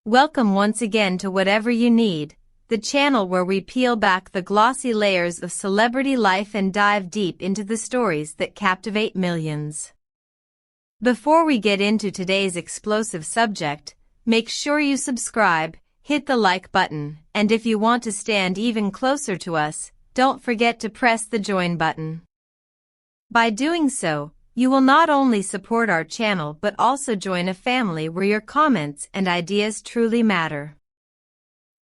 Welcome once again to Whatever You Need, the channel where we peel back the glossy layers of celebrity life and dive deep into the stories that captivate millions. Before we get into today's explosive subject, make sure you subscribe, hit the like button, and if you want to stand even closer to us, don't forget to press the join button. By doing so, you will not only support our channel but also join a family where your comments and ideas truly matter.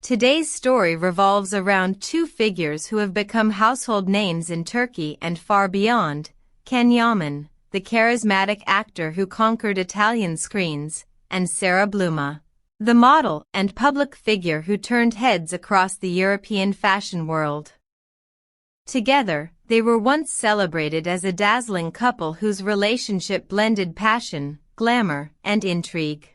Today's story revolves around two figures who have become household names in Turkey and far beyond: Can Yaman, the charismatic actor who conquered Italian screens, and Sarah Bluma, the model and public figure who turned heads across the European fashion world. Together, they were once celebrated as a dazzling couple whose relationship blended passion, glamour, and intrigue.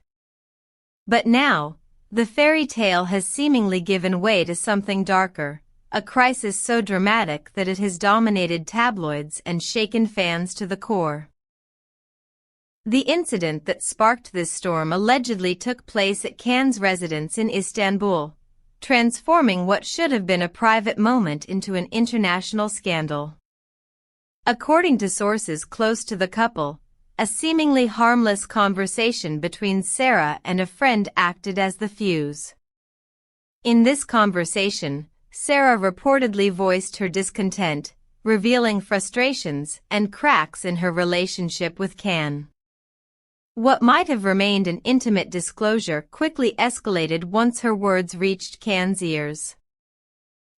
But now, the fairy tale has seemingly given way to something darker, a crisis so dramatic that it has dominated tabloids and shaken fans to the core. The incident that sparked this storm allegedly took place at Can's residence in Istanbul, transforming what should have been a private moment into an international scandal. According to sources close to the couple, a seemingly harmless conversation between Sarah and a friend acted as the fuse. In this conversation, Sarah reportedly voiced her discontent, revealing frustrations and cracks in her relationship with Can. What might have remained an intimate disclosure quickly escalated once her words reached Can's ears.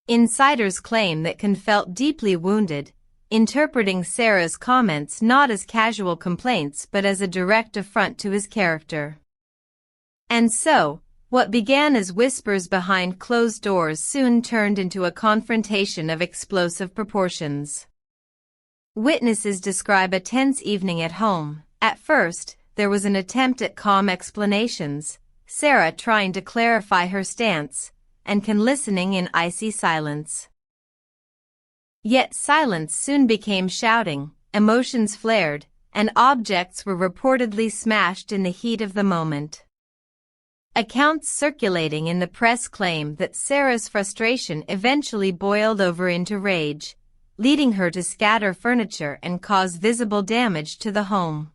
Insiders claim that Can felt deeply wounded, interpreting Sarah's comments not as casual complaints but as a direct affront to his character. And so, what began as whispers behind closed doors soon turned into a confrontation of explosive proportions. Witnesses describe a tense evening at home. At first, there was an attempt at calm explanations, Sarah trying to clarify her stance, and Can listening in icy silence. Yet silence soon became shouting, emotions flared, and objects were reportedly smashed in the heat of the moment. Accounts circulating in the press claim that Sarah's frustration eventually boiled over into rage, leading her to scatter furniture and cause visible damage to the home.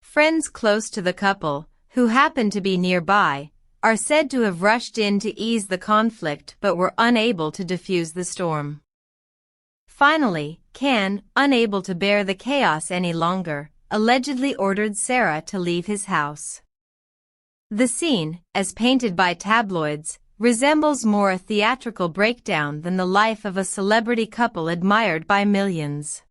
Friends close to the couple, who happened to be nearby, are said to have rushed in to ease the conflict but were unable to diffuse the storm. Finally, Can, unable to bear the chaos any longer, allegedly ordered Sarah to leave his house. The scene, as painted by tabloids, resembles more a theatrical breakdown than the life of a celebrity couple admired by millions.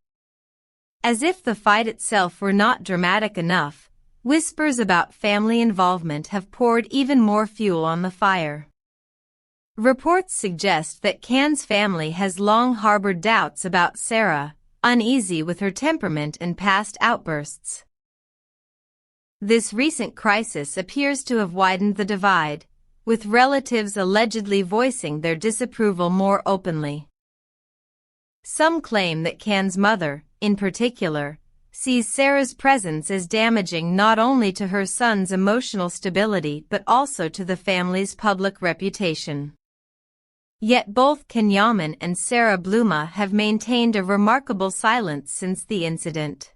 As if the fight itself were not dramatic enough, whispers about family involvement have poured even more fuel on the fire. Reports suggest that Can's family has long harbored doubts about Sarah, uneasy with her temperament and past outbursts. This recent crisis appears to have widened the divide, with relatives allegedly voicing their disapproval more openly. Some claim that Can's mother, in particular, sees Sarah's presence as damaging not only to her son's emotional stability but also to the family's public reputation. Yet both Can Yaman and Sarah Bluma have maintained a remarkable silence since the incident.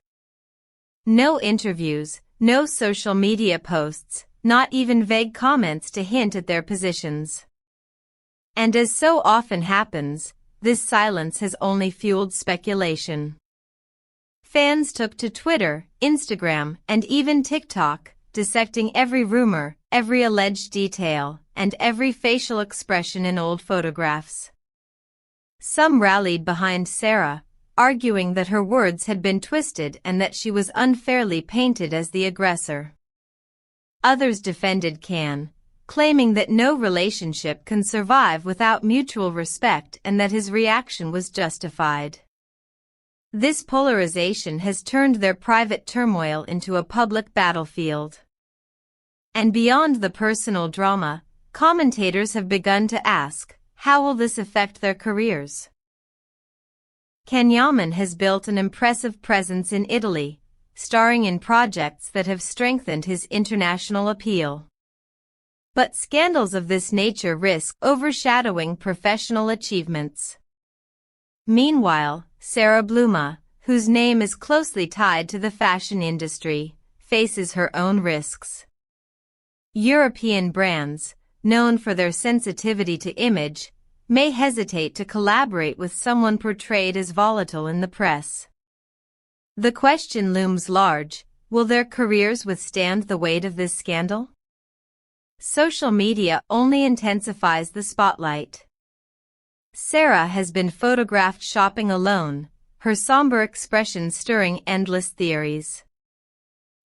No interviews, no social media posts, not even vague comments to hint at their positions. And as so often happens, this silence has only fueled speculation. Fans took to Twitter, Instagram, and even TikTok, dissecting every rumor, every alleged detail, and every facial expression in old photographs. Some rallied behind Sarah, arguing that her words had been twisted and that she was unfairly painted as the aggressor. Others defended Can, claiming that no relationship can survive without mutual respect and that his reaction was justified. This polarization has turned their private turmoil into a public battlefield. And beyond the personal drama, commentators have begun to ask, how will this affect their careers? Can Yaman has built an impressive presence in Italy, starring in projects that have strengthened his international appeal. But scandals of this nature risk overshadowing professional achievements. Meanwhile, Sarah Bluma, whose name is closely tied to the fashion industry, faces her own risks. European brands, known for their sensitivity to image, may hesitate to collaborate with someone portrayed as volatile in the press. The question looms large: will their careers withstand the weight of this scandal? Social media only intensifies the spotlight. Sarah has been photographed shopping alone, her somber expression stirring endless theories.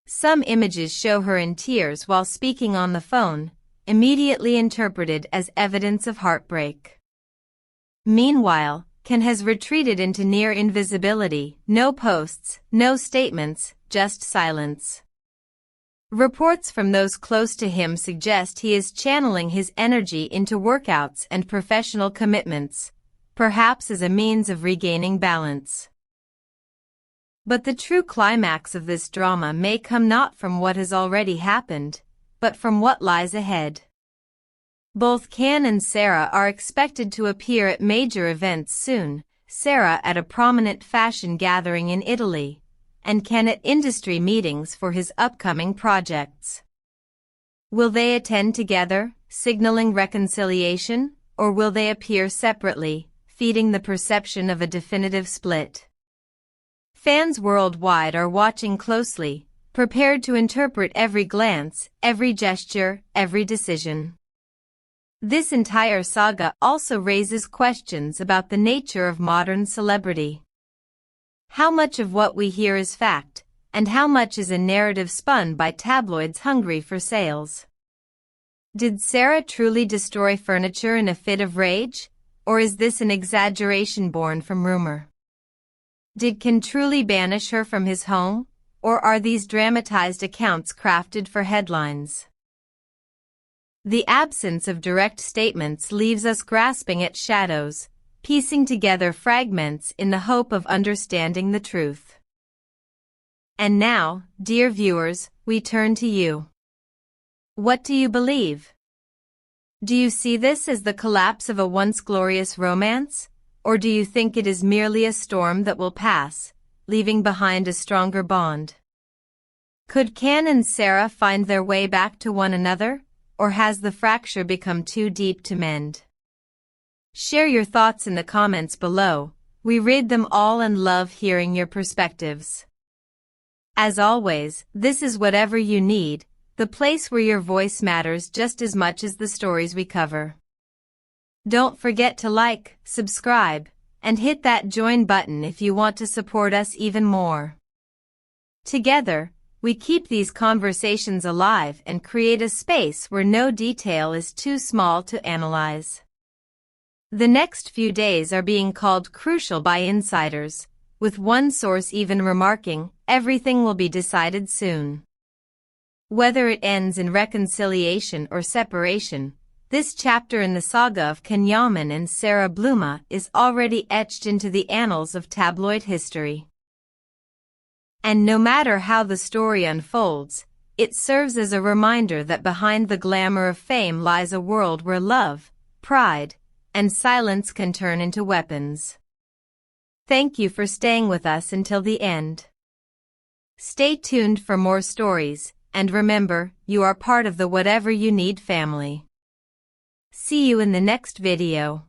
Some images show her in tears while speaking on the phone, immediately interpreted as evidence of heartbreak. Meanwhile, Ken has retreated into near invisibility, no posts, no statements, just silence. Reports from those close to him suggest he is channeling his energy into workouts and professional commitments, perhaps as a means of regaining balance. But the true climax of this drama may come not from what has already happened, but from what lies ahead. Both Ken and Sarah are expected to appear at major events soon, Sarah at a prominent fashion gathering in Italy, and Ken at industry meetings for his upcoming projects. Will they attend together, signaling reconciliation, or will they appear separately, feeding the perception of a definitive split? Fans worldwide are watching closely, prepared to interpret every glance, every gesture, every decision. This entire saga also raises questions about the nature of modern celebrity. How much of what we hear is fact, and how much is a narrative spun by tabloids hungry for sales? Did Sarah truly destroy furniture in a fit of rage, or is this an exaggeration born from rumor? Did Ken truly banish her from his home, or are these dramatized accounts crafted for headlines? The absence of direct statements leaves us grasping at shadows, piecing together fragments in the hope of understanding the truth. And now, dear viewers, we turn to you. What do you believe? Do you see this as the collapse of a once glorious romance, or do you think it is merely a storm that will pass, leaving behind a stronger bond? Could Ken and Sarah find their way back to one another, or has the fracture become too deep to mend? Share your thoughts in the comments below. We read them all and love hearing your perspectives. As always, this is Whatever You Need, the place where your voice matters just as much as the stories we cover. Don't forget to like, subscribe, and hit that join button if you want to support us even more. Together, we keep these conversations alive and create a space where no detail is too small to analyze. The next few days are being called crucial by insiders, with one source even remarking, everything will be decided soon. Whether it ends in reconciliation or separation, this chapter in the saga of Ken Yaman and Sarah Bluma is already etched into the annals of tabloid history. And no matter how the story unfolds, it serves as a reminder that behind the glamour of fame lies a world where love, pride, and silence can turn into weapons. Thank you for staying with us until the end. Stay tuned for more stories, and remember, you are part of the Whatever You Need family. See you in the next video.